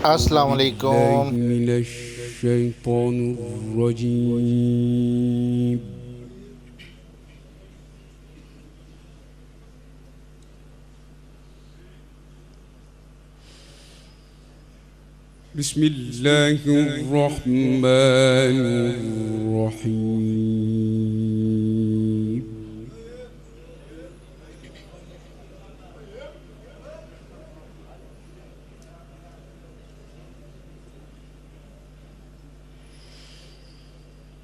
अस्सलाम वालेकुम। من الشيطان الرجيم. بسم الله الرحمن الرحيم.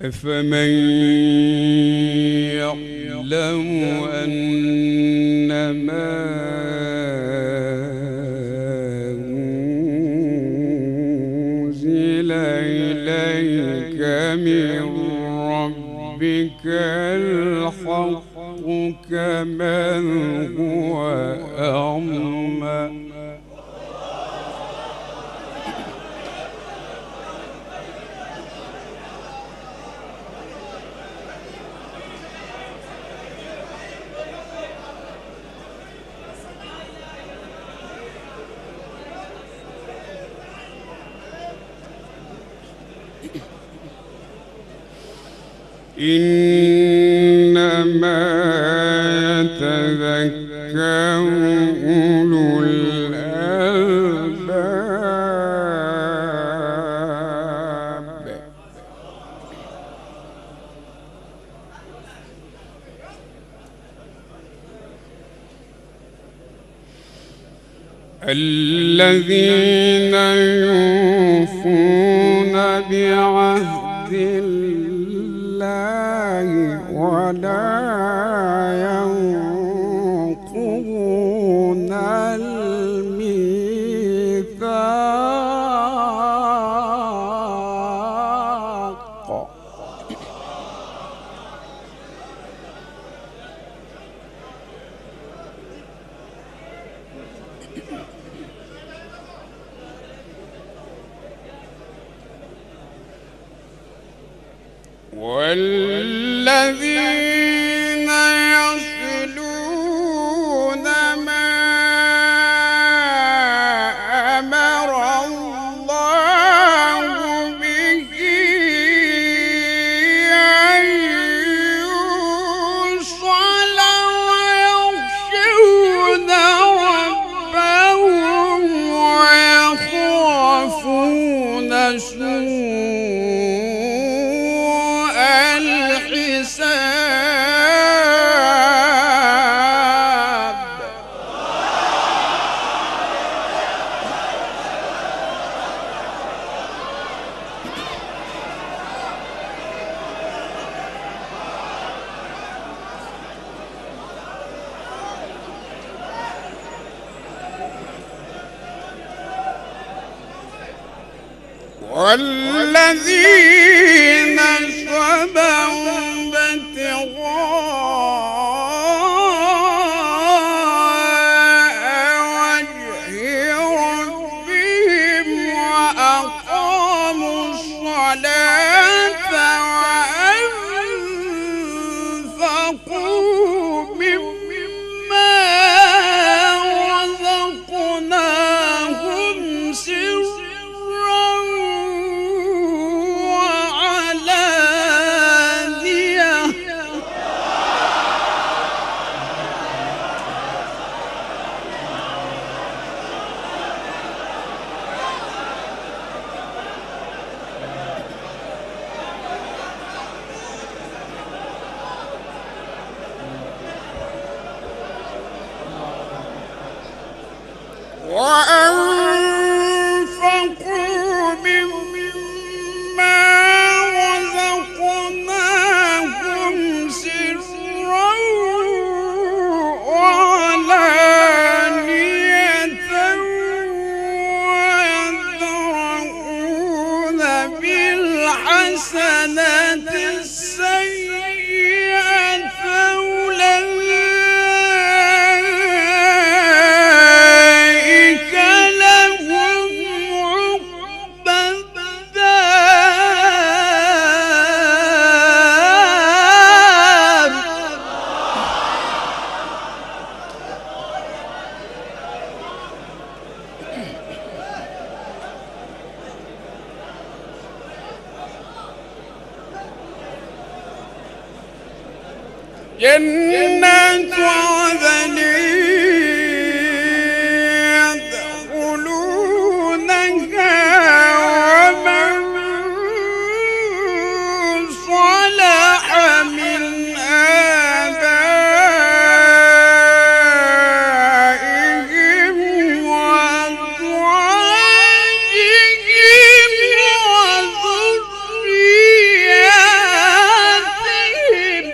أفمن يعلم أنما أنزل إليك من ربك الحق كمن هو أعمى. إنما يتذكر أولو الألباب. الذين يوفون بعهد الله ولا ينقضون الميثاق. والذين يصلون ما أمر الله به أن يوصل ويخشون ربهم ويخافون سوء الحساب. والذين صبروا ابتغاء وجه ربهم وأقاموا الصلاة وأنفقوا مما رزقناهم سرا وعلانية. وأنفقوا مما رزقناهم سرا وعلانية ويدرؤون بالحسنة السيئة أولئك لهم عقبى الدار. جنات عدن يدخلونها ومن صلح من آبائهم وأزواجهم وذرياتهم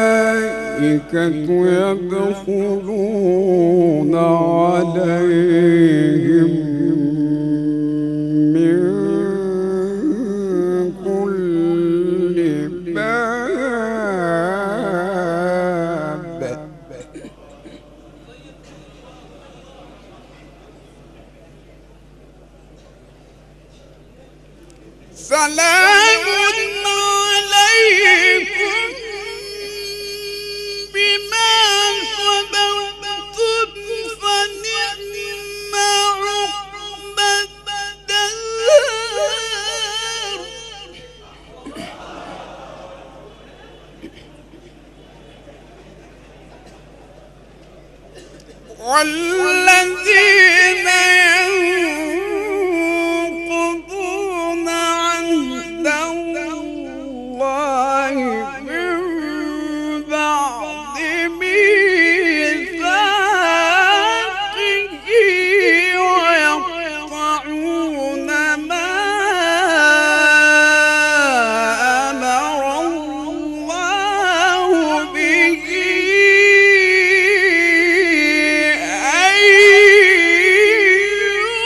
والملائكة يدخلون عليهم من كل باب سلام عليكم بما صبرتم فنعم عقبى الدار والذين ينقضون عهد الله من بعد ميثاقه ويقطعون ما أمر الله به أن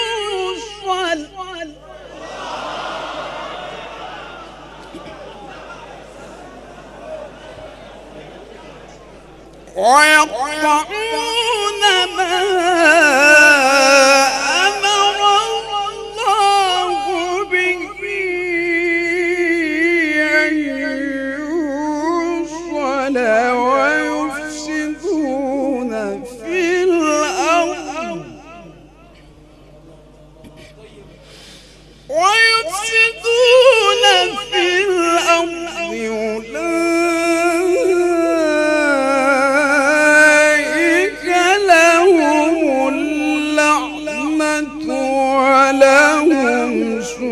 يوصل ويقطعون ما أمر الله به أن يوصل ويفسدون في الأرض أولئك لهم اللعنة ولهم سوء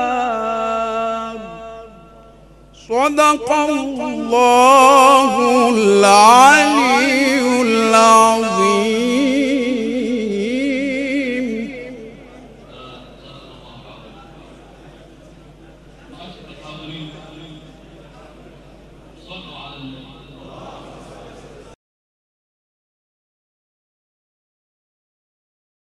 الدار. صدق الله العظيم.